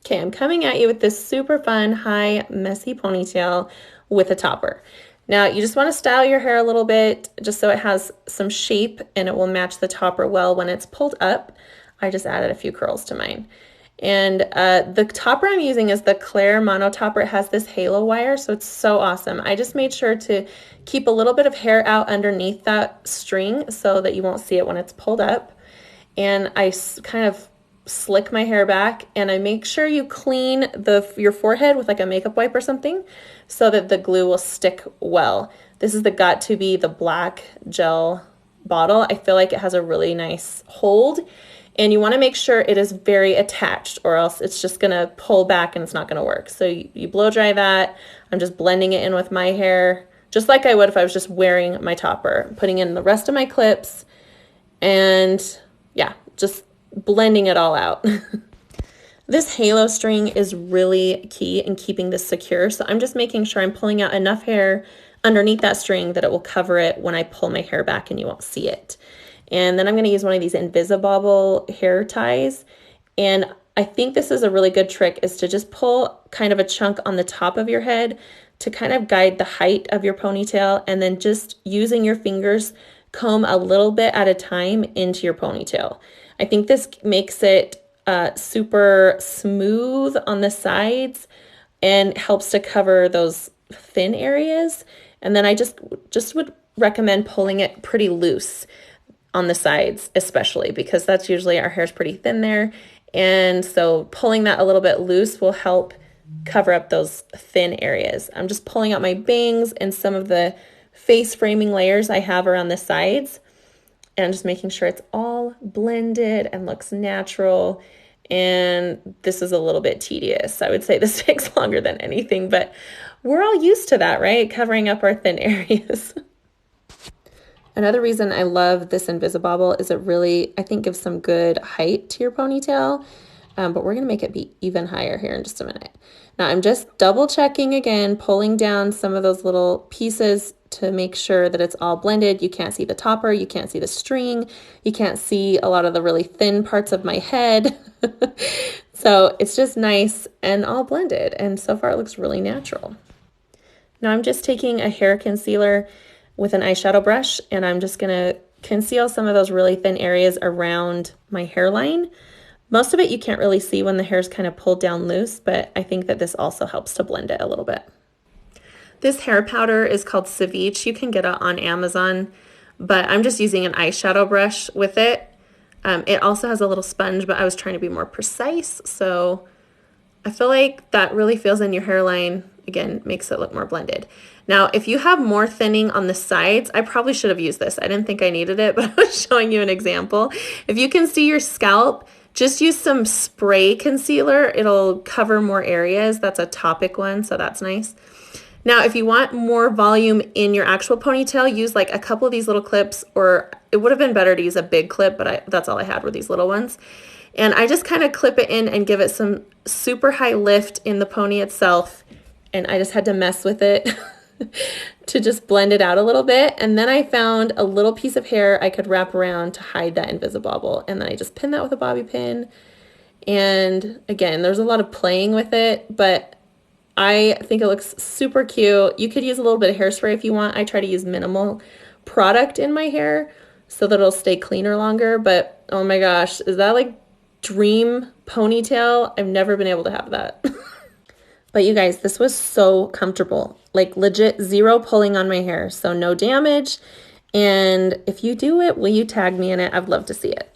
Okay, I'm coming at you with this super fun, high, messy ponytail with a topper. Now, you just want to style your hair a little bit just so it has some shape and it will match the topper well when it's pulled up. I just added a few curls to mine. And the topper I'm using is the Claire Mono Topper. It has this halo wire, so it's so awesome. I just made sure to keep a little bit of hair out underneath that string so that you won't see it when it's pulled up. And I kind of slick my hair back, and I make sure you clean your forehead with like a makeup wipe or something so that the glue will stick well. This is the Got To Be the black gel bottle. I feel like it has a really nice hold, and you want to make sure it is very attached or else it's just gonna pull back and it's not gonna work. So you blow dry that. I'm just blending it in with my hair just like I would if I was just wearing my topper. I'm putting in the rest of my clips and yeah, just blending it all out. This halo string is really key in keeping this secure, so I'm just making sure I'm pulling out enough hair underneath that string that it will cover it when I pull my hair back and you won't see it. And then I'm going to use one of these Invisibobble hair ties, and I think this is a really good trick, is to just pull kind of a chunk on the top of your head to kind of guide the height of your ponytail, and then just using your fingers comb a little bit at a time into your ponytail. I think this makes it super smooth on the sides and helps to cover those thin areas. And then I just would recommend pulling it pretty loose on the sides, especially because that's usually our hair's pretty thin there. And so pulling that a little bit loose will help cover up those thin areas. I'm just pulling out my bangs and some of the face framing layers I have around the sides, and just making sure it's all blended and looks natural. And this is a little bit tedious. I would say this takes longer than anything, but we're all used to that, right? Covering up our thin areas. Another reason I love this Invisibobble is it really, I think, gives some good height to your ponytail, but we're gonna make it be even higher here in just a minute. Now I'm just double checking again, pulling down some of those little pieces to make sure that it's all blended. You can't see the topper, you can't see the string, you can't see a lot of the really thin parts of my head. So it's just nice and all blended, and so far it looks really natural. Now I'm just taking a hair concealer with an eyeshadow brush, and I'm just gonna conceal some of those really thin areas around my hairline. Most of it you can't really see when the hair's kind of pulled down loose, but I think that this also helps to blend it a little bit. This hair powder is called Ceviche. You can get it on Amazon, but I'm just using an eyeshadow brush with it. It also has a little sponge, but I was trying to be more precise, so I feel like that really fills in your hairline. Again, makes it look more blended. Now, if you have more thinning on the sides, I probably should have used this. I didn't think I needed it, but I was showing you an example. If you can see your scalp, just use some spray concealer. It'll cover more areas. That's a Topic one, so that's nice. Now, if you want more volume in your actual ponytail, use like a couple of these little clips, or it would have been better to use a big clip, but that's all I had were these little ones. And I just kind of clip it in and give it some super high lift in the pony itself. And I just had to mess with it to just blend it out a little bit. And then I found a little piece of hair I could wrap around to hide that Invisibobble. And then I just pin that with a bobby pin. And again, there's a lot of playing with it, but I think it looks super cute. You could use a little bit of hairspray if you want. I try to use minimal product in my hair so that it'll stay cleaner longer. But oh my gosh, is that like dream ponytail? I've never been able to have that. But you guys, this was so comfortable, like legit zero pulling on my hair, so no damage. And if you do it, will you tag me in it? I'd love to see it.